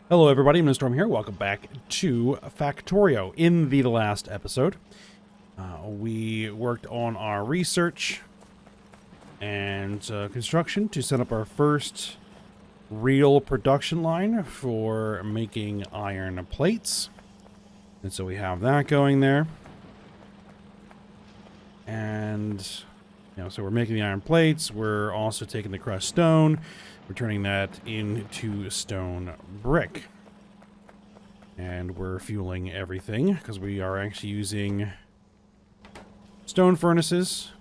Hello everybody, Storm here. Welcome back to Factorio. In the last episode, we worked on our research and construction to set up our first real production line for making iron plates. And so we have that going there. And, so we're making the iron plates. We're also taking the crushed stone. We're turning that into stone brick. And we're fueling everything because we are actually using stone furnaces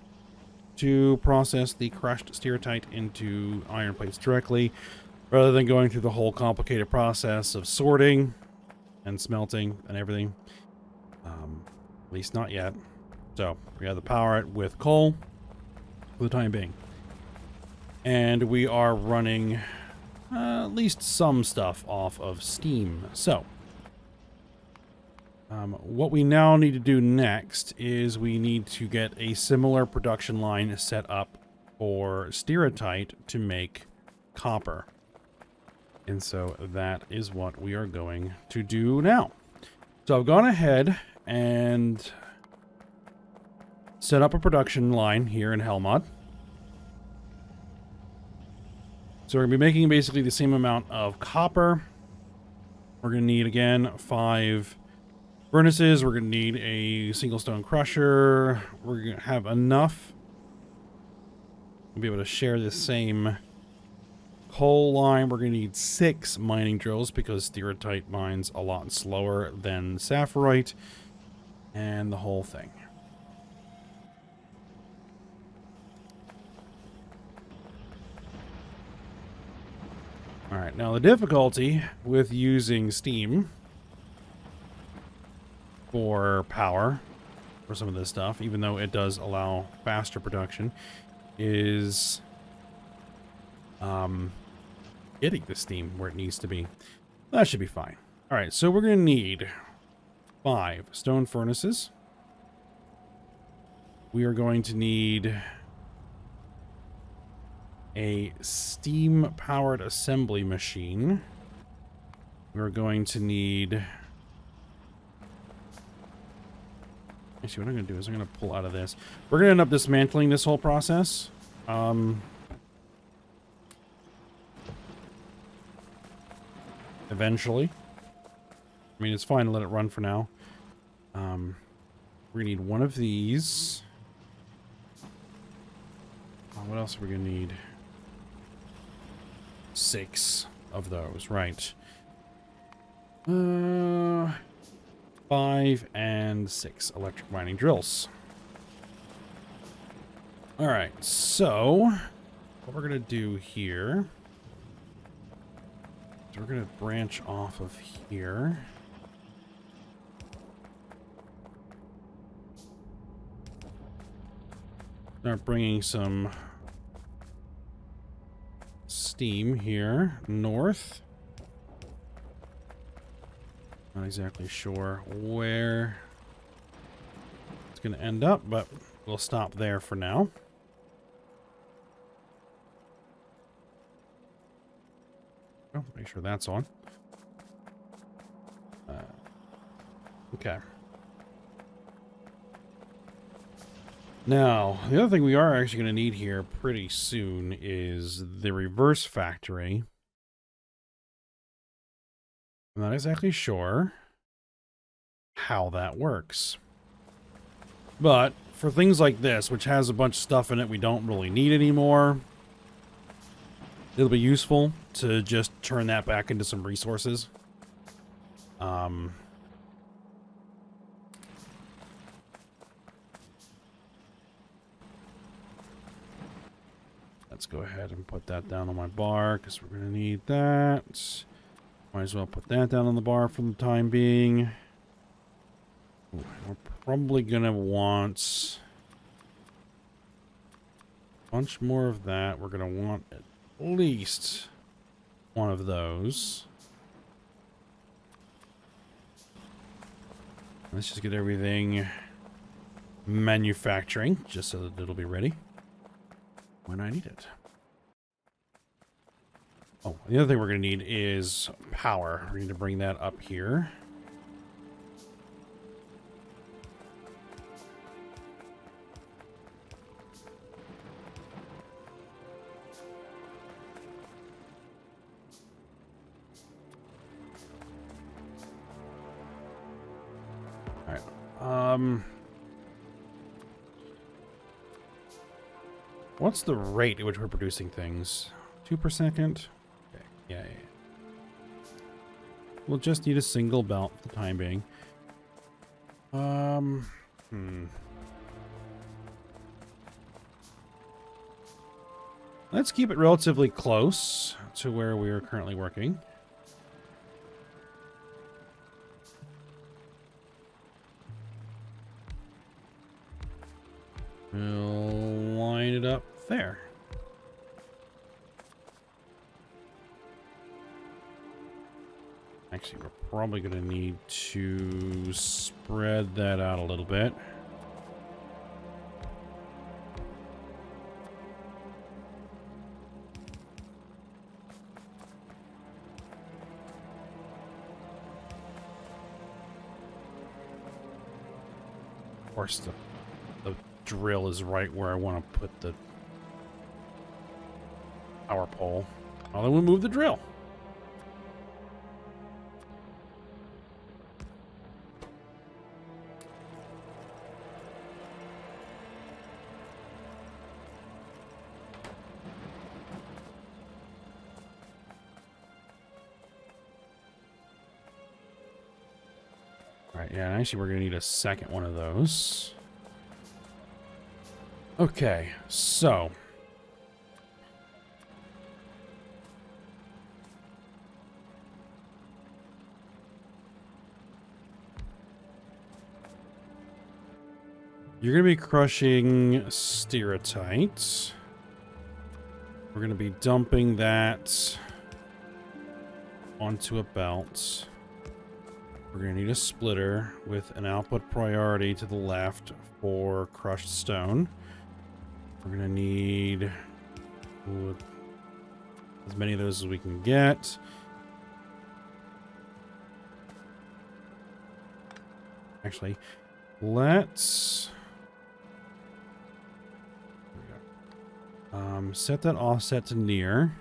to process the crushed stereotype into iron plates directly, rather than going through the whole complicated process of sorting and smelting and everything. At least not yet. So we have to power it with coal for the time being. And we are running at least some stuff off of steam. So what we now need to do next is we need to get a similar production line set up for stereotype to make copper. And so that is what we are going to do now. So I've gone ahead and set up a production line here in Helmod. So we're going to be making basically the same amount of copper. We're going to need, again, 5 furnaces. We're going to need a single stone crusher. We're going to have enough to be able to share the same coal line. We're going to need 6 mining drills because stereotype mines a lot slower than saphirite, and the whole thing. Alright, now the difficulty with using steam for power for some of this stuff, even though it does allow faster production, is getting the steam where it needs to be. That should be fine. Alright, so we're going to need 5 stone furnaces. We are going to need a steam-powered assembly machine. We're going to need... Actually, what I'm going to do is I'm going to pull out of this. We're going to end up dismantling this whole process. Eventually. I mean, it's fine to let it run for now. We're going to need one of these. What else are we going to need? 6 of those, right. 5 and 6 electric mining drills. Alright, so what we're going to do here is we're going to branch off of here. Start bringing some steam here north. Not exactly sure where it's going to end up, but we'll stop there for now. Oh, make sure that's on. Okay. Now, the other thing we are actually going to need here pretty soon is the reverse factory. I'm not exactly sure how that works. But for things like this, which has a bunch of stuff in it we don't really need anymore, it'll be useful to just turn that back into some resources. Let's go ahead and put that down on my bar because we're going to need that. Might as well put that down on the bar for the time being. Ooh, we're probably going to want a bunch more of that. We're going to want at least one of those. Let's just get everything manufacturing just so that it'll be ready when I need it. Oh, the other thing we're going to need is power. We need to bring that up here. What's the rate at which we're producing things? 2 per second? Okay, yeah. We'll just need a single belt for the time being. Let's keep it relatively close to where we are currently working. We'll line it up there. Actually, we're probably going to need to spread that out a little bit. Of course, the drill is right where I want to put the power pole. Well, then we'll move the drill. Alright, yeah, actually we're going to need a second one of those. Okay, so you're going to be crushing stereotytes. We're going to be dumping that onto a belt. We're going to need a splitter with an output priority to the left for crushed stone. We're going to need as many of those as we can get. Actually, let's set that offset to near.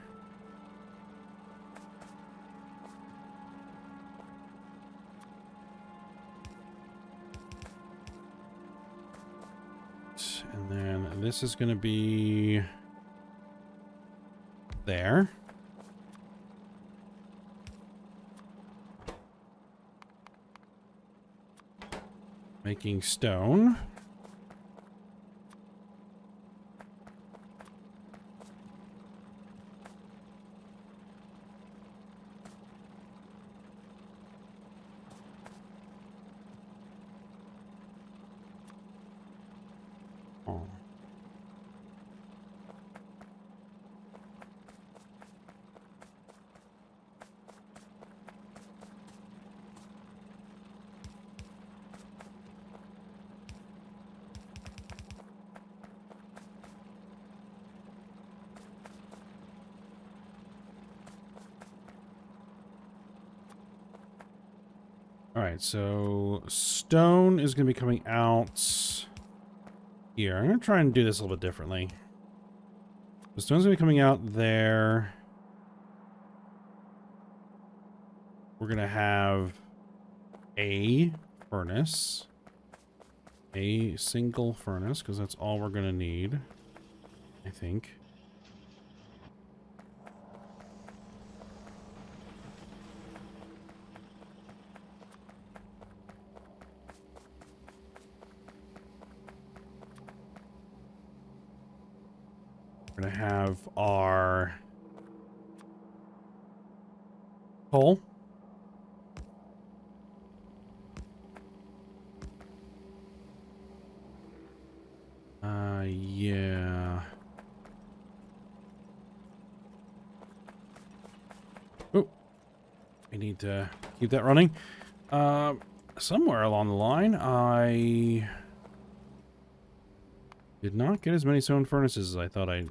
And then this is going to be there. Making stone. Oh. All right, so stone is going to be coming out here. I'm going to try and do this a little bit differently. The stone's going to be coming out there. We're going to have a furnace. A single furnace, because that's all we're going to need, I think. We're going to have our coal. Yeah. Oh, we need to keep that running. Somewhere along the line, I did not get as many stone furnaces as I thought I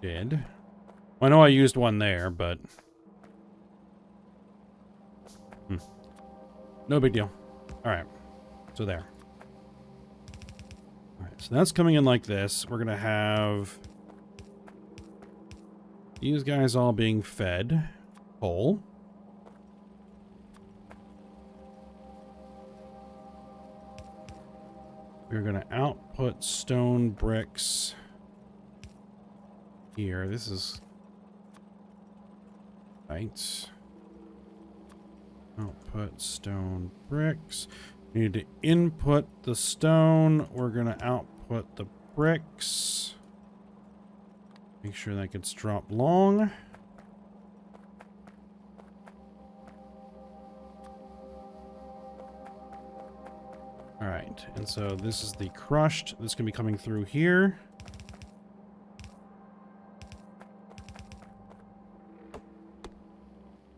did. I know I used one there, but... no big deal. Alright. So there. Alright, so that's coming in like this. We're gonna have... these guys all being fed coal. We're gonna output stone bricks here. This is... right. Output stone bricks. We need to input the stone. We're gonna output the bricks. Make sure that gets dropped long. Alright, and so this is the crushed. This can be coming through here.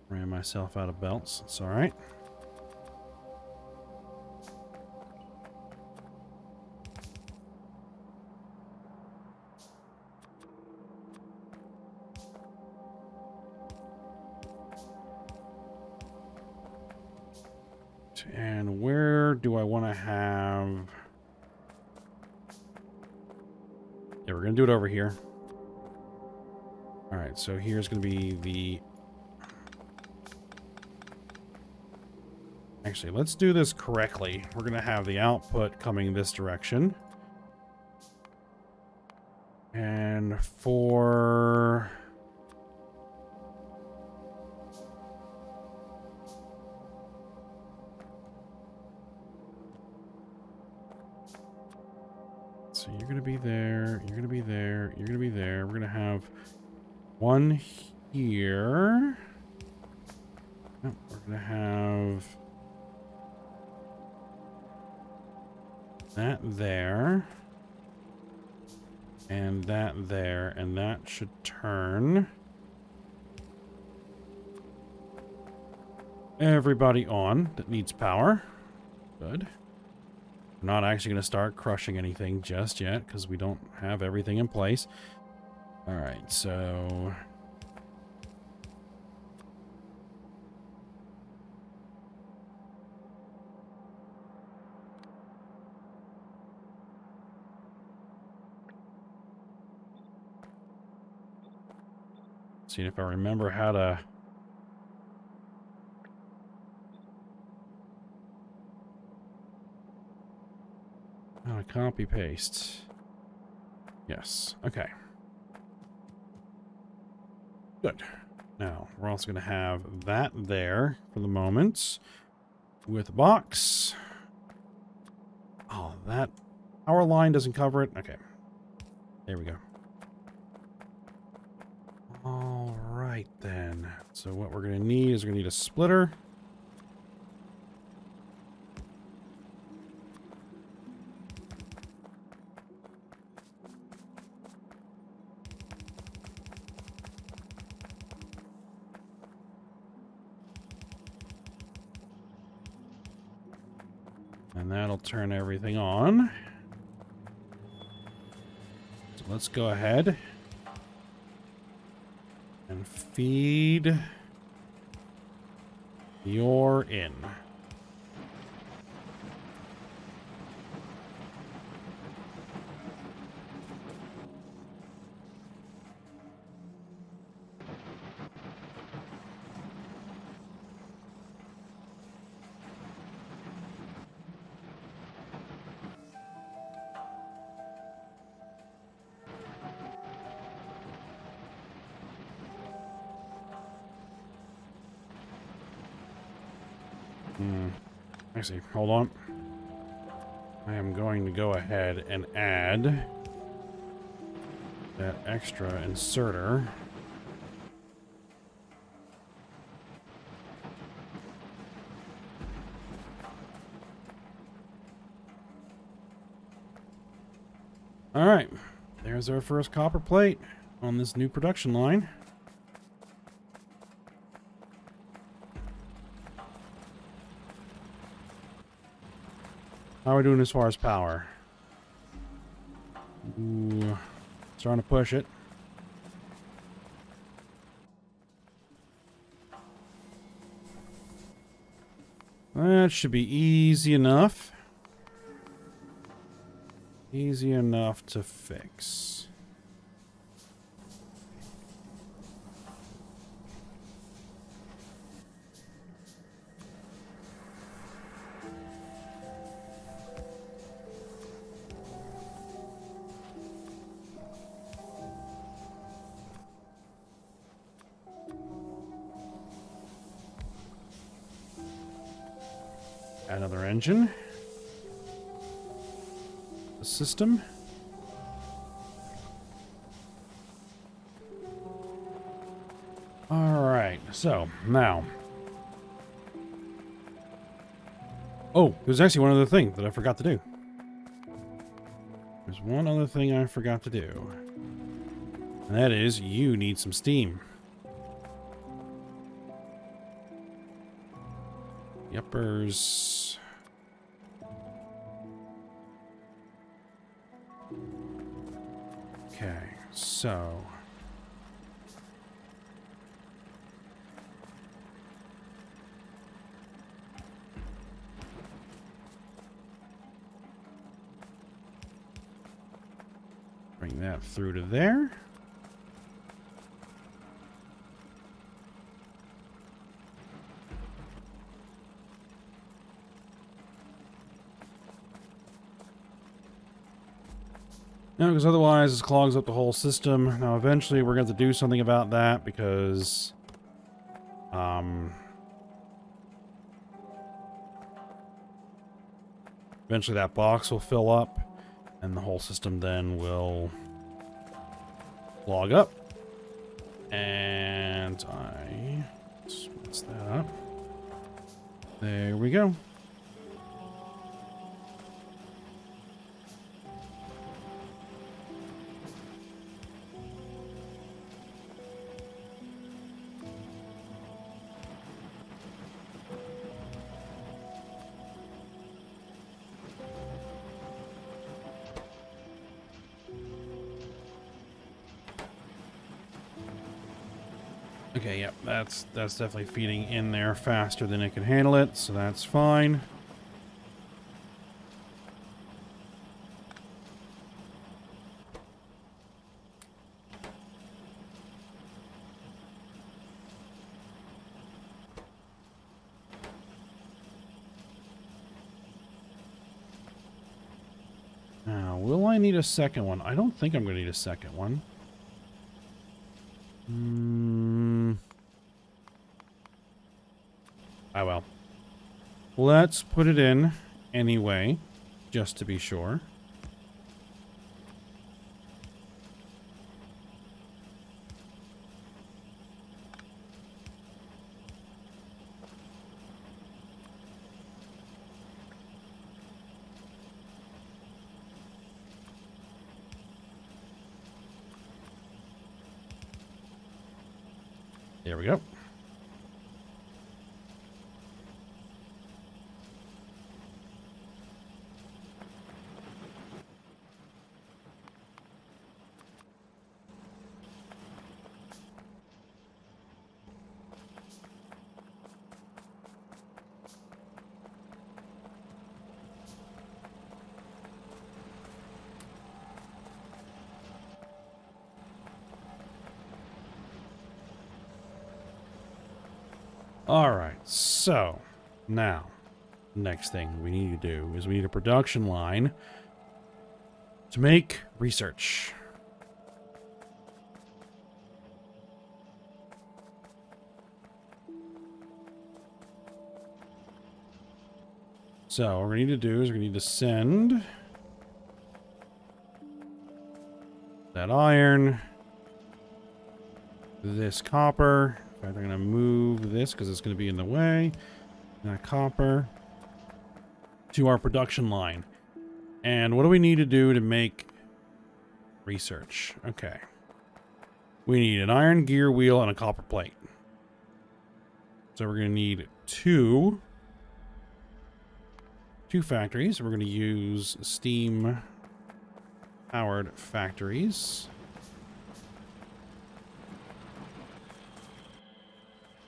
Ran myself out of belts. It's alright. And where do I want to have... yeah, we're going to do it over here. Alright, so here's going to be the... actually, let's do this correctly. We're going to have the output coming this direction. And for... so you're going to be there, you're going to be there, you're going to be there. We're going to have one here. Nope, we're going to have that there. And that there. And that should turn everybody on that needs power. Good. We're not actually going to start crushing anything just yet because we don't have everything in place. Alright, so... see if I remember how to... how to copy paste. Yes, okay. Good. Now, we're also going to have that there for the moment with a box. Oh, that power line doesn't cover it. Okay. There we go. All right, then. So what we're going to need is we're going to need a splitter. And that'll turn everything on. So let's go ahead and feed your in. Actually, hold on. I am going to go ahead and add that extra inserter. All right, there's our first copper plate on this new production line. How are we doing as far as power? Ooh, starting to push it. That should be easy enough. Easy enough to fix. Another engine. The system. Alright, so now. Oh, there's actually one other thing that I forgot to do. There's one other thing I forgot to do. And that is, you need some steam. Yuppers. Okay, so... bring that through to there. No, because otherwise this clogs up the whole system. Now, eventually we're going to have to do something about that because... eventually that box will fill up and the whole system then will clog up. And what's that up? There we go. Okay, yep, that's definitely feeding in there faster than it can handle it, so that's fine. Now, will I need a second one? I don't think I'm going to need a second one. Oh well. Let's put it in anyway, just to be sure. There we go. Alright, so now, next thing we need to do is we need a production line to make research. So what we need to do is we need to send that iron, this copper. In fact, I'm going to move this because it's going to be in the way. That copper to our production line. And what do we need to do to make research? Okay. We need an iron gear wheel and a copper plate. So we're going to need two factories. We're going to use steam powered factories.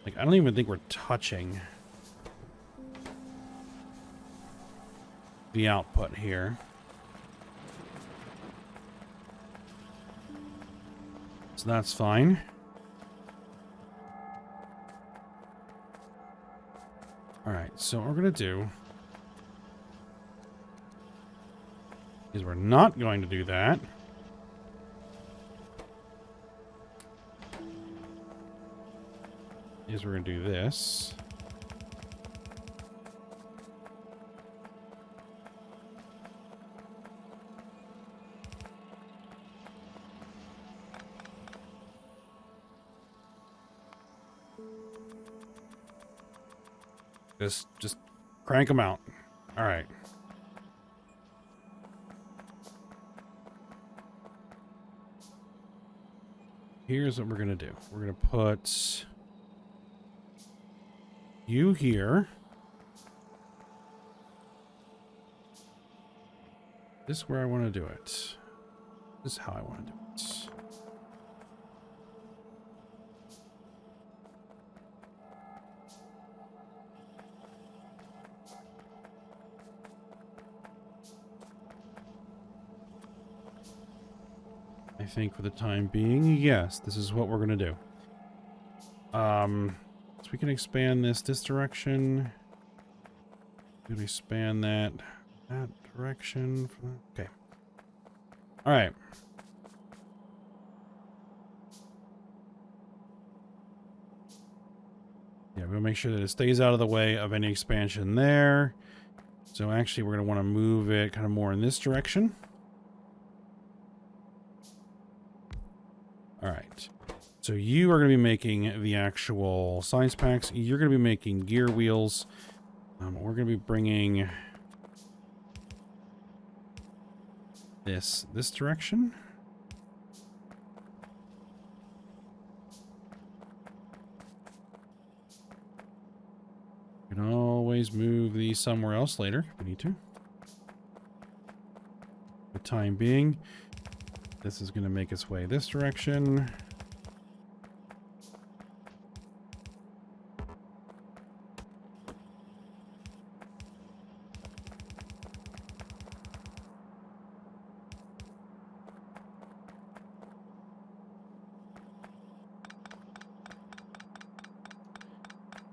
Like, I don't even think we're touching the output here. So that's fine. Alright, so what we're going to do is we're not going to do that. Is we're going to do this. Just crank them out. All right. Here's what we're going to do. We're going to put you here. This is where I want to do it. This is how I want to do it. I think for the time being, yes, this is what we're going to do. So we can expand this direction. We can expand that direction. Okay. All right. Yeah, we'll make sure that it stays out of the way of any expansion there. So actually, we're going to want to move it kind of more in this direction. All right. So you are going to be making the actual science packs. You're going to be making gear wheels. We're going to be bringing this direction. We can always move these somewhere else later if we need to. For the time being, this is going to make its way this direction.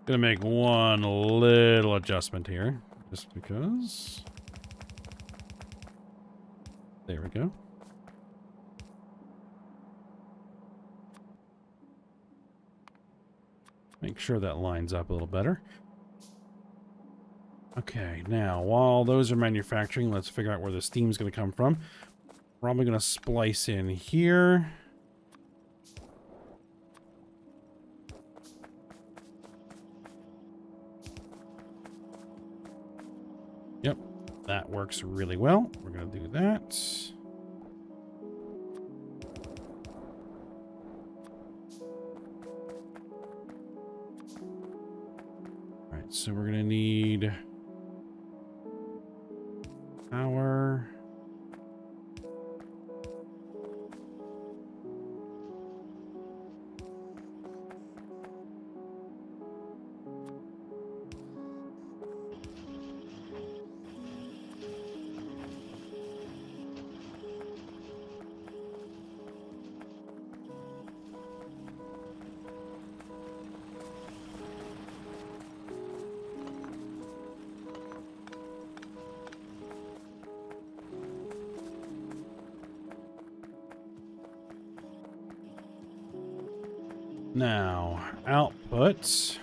Gonna make one little adjustment here, just because. There we go. Make sure that lines up a little better. Okay, now while those are manufacturing, let's figure out where the steam's gonna come from. Probably gonna splice in here. Yep, that works really well. We're going to do that. All right, so we're going to need power. Now, output.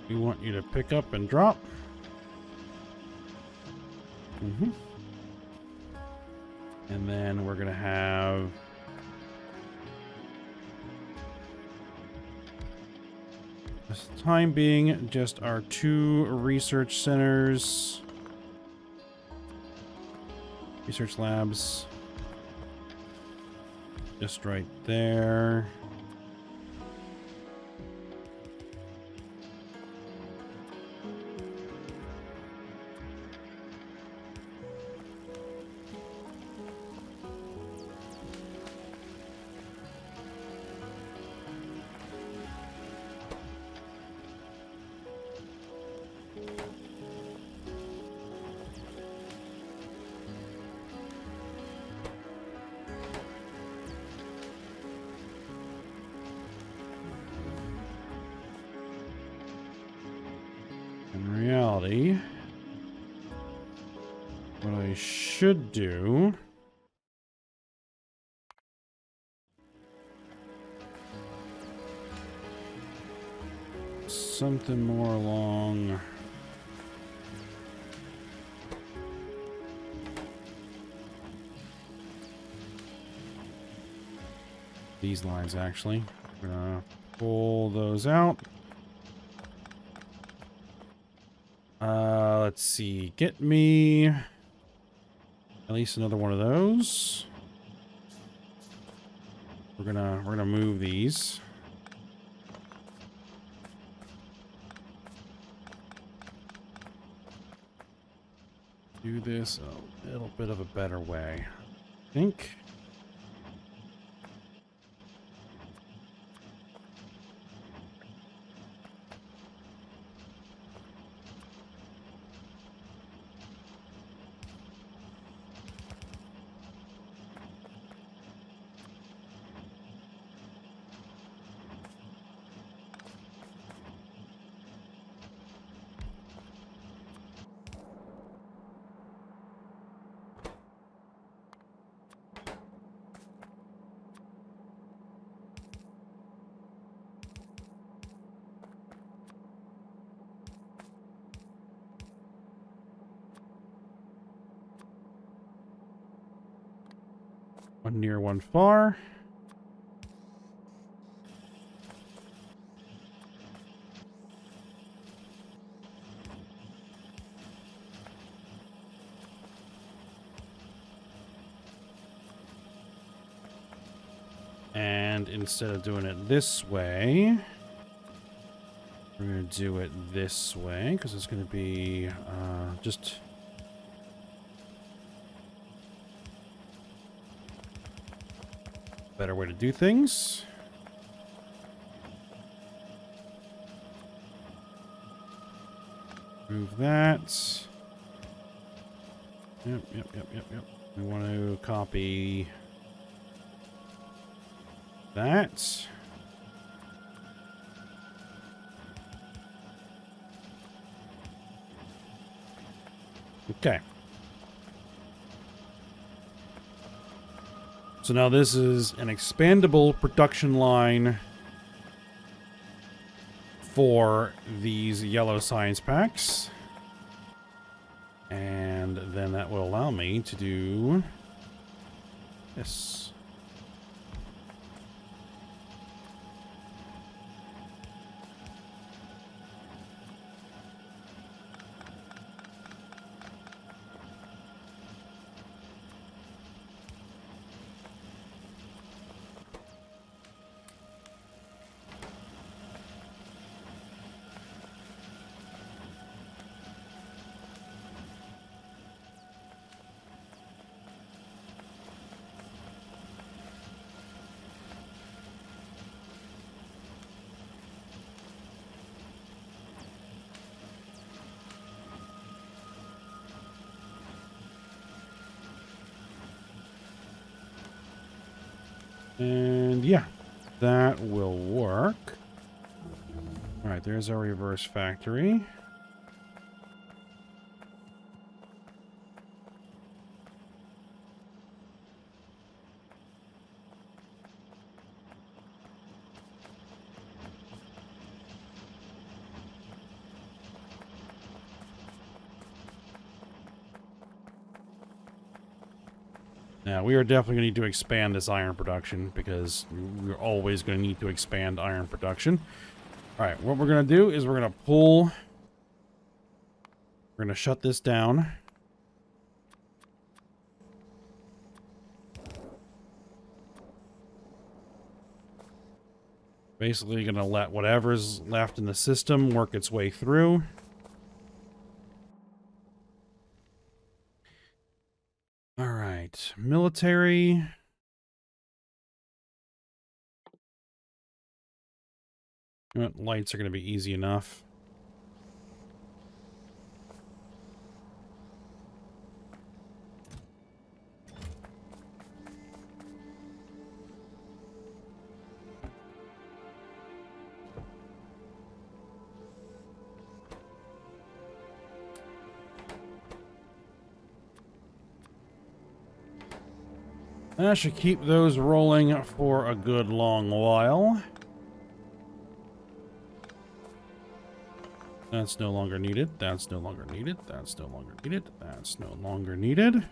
We want you to pick up and drop. And then we're going to have this time being just our 2 research centers, research labs, just right there. In reality, what I should do is something more along these lines, actually. I'm gonna pull those out. Let's see. Get me at least another one of those. We're gonna move these. Do this a little bit of a better way, I think. One near, one far. And instead of doing it this way, we're going to do it this way, because it's going to be just... better way to do things. Move that. Yep. We want to copy that. Okay. So now this is an expandable production line for these yellow science packs. And then that will allow me to do this. And yeah, that will work. All right, there's our reverse factory. Now, we are definitely going to need to expand this iron production because we're always going to need to expand iron production. All right, what we're going to do is we're going to pull... We're going to shut this down. Basically going to let whatever's left in the system work its way through. All right, military. You know what, lights are going to be easy enough. That should keep those rolling for a good long while. That's no longer needed. That's no longer needed. That's no longer needed. That's no longer needed.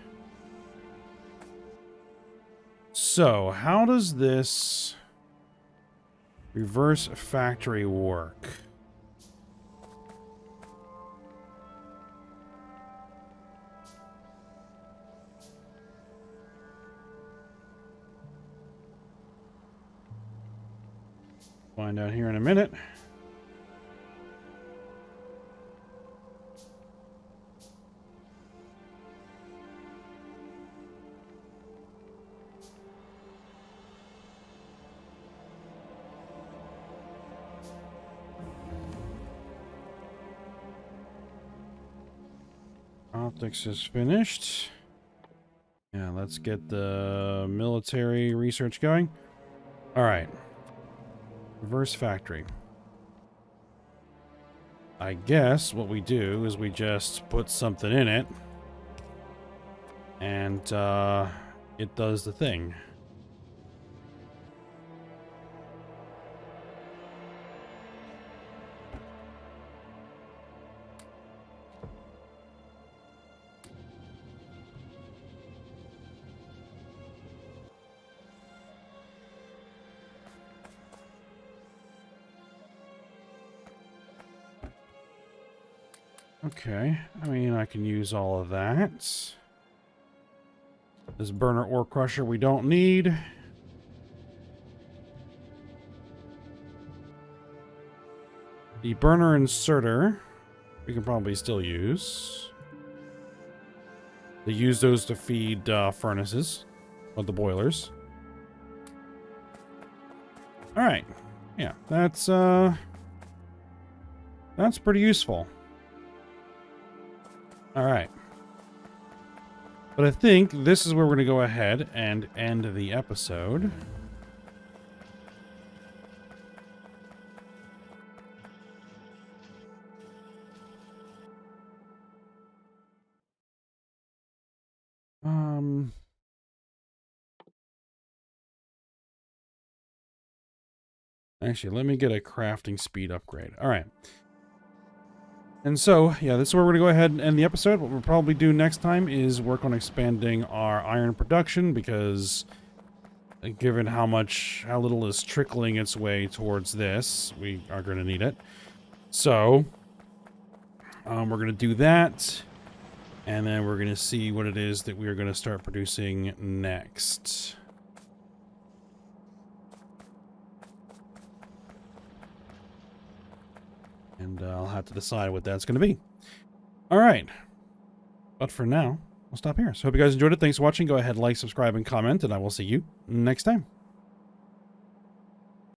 So, how does this reverse factory work? Find out here in a minute. Optics is finished. Yeah, let's get the military research going. All right. Reverse factory. I guess what we do is we just put something in it. And it does the thing. Okay, I mean, I can use all of that. This burner ore crusher we don't need. The burner inserter we can probably still use. They use those to feed furnaces, or the boilers. All right, yeah, that's pretty useful. All right. But I think this is where we're going to go ahead and end the episode. Actually, let me get a crafting speed upgrade. All right. And so, yeah, this is where we're going to go ahead and end the episode. What we'll probably do next time is work on expanding our iron production, because given how little is trickling its way towards this, we are going to need it. So, we're going to do that, and then we're going to see what it is that we are going to start producing next. And I'll have to decide what that's going to be. All right. But for now, we'll stop here. So hope you guys enjoyed it. Thanks for watching. Go ahead, like, subscribe, and comment, and I will see you next time.